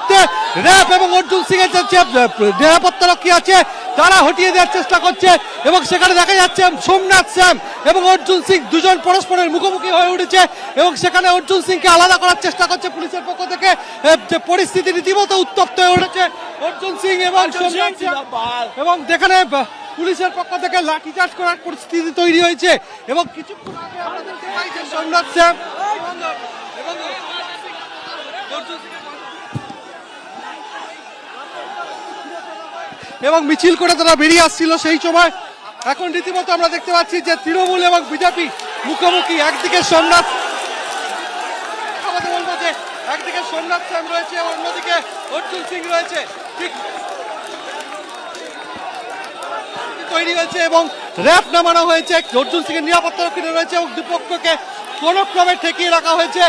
মুহূর্তে র্যাব এবং অর্জুন সিং এর যে নিরাপত্তা রক্ষী আছে তারা হটিয়ে দেওয়ার চেষ্টা করছে এবং সেখানে দেখা যাচ্ছে সোমনাথ শ্যাম এবং অর্জুন সিং দুজন পরস্পরের মুখোমুখি হয়ে উঠেছে এবং সেখানে অর্জুন সিংকে আলাদা করার চেষ্টা করছে পুলিশের পক্ষ থেকে। যে পরিস্থিতি রীতিমতো উত্তপ্ত হয়ে উঠেছে অর্জুন সিং এবং সোমনাথ শ্যাম এবং যেখানে পুলিশের পক্ষ থেকে লাঠিচার্জ করার পরিস্থিতি তৈরি হয়েছে এবং কিছুক্ষণ আগে আমরা দেখতে পাই যে সোমনাথ শ্যাম এবং অর্জুন সিং এবং মিছিল করে তারা বেরিয়ে আসছিল সেই সময়। এখন রীতিমতো আমরা দেখতে পাচ্ছি যে তৃণমূল এবং বিজেপি মুখোমুখি। একদিকে সোমনাথ, আমাদের বলবো যে একদিকে সোমনাথ শ্যাম রয়েছে এবং অন্যদিকে অর্জুন সিং রয়েছে, ঠিক তৈরি হয়েছে এবং র্যাব নামানো হয়েছে। অর্জুন সিং এর নিরাপত্তা রক্ষী রয়েছে এবং দুপক্ষকে কোন ক্রমে ঠেকিয়ে রাখা হয়েছে।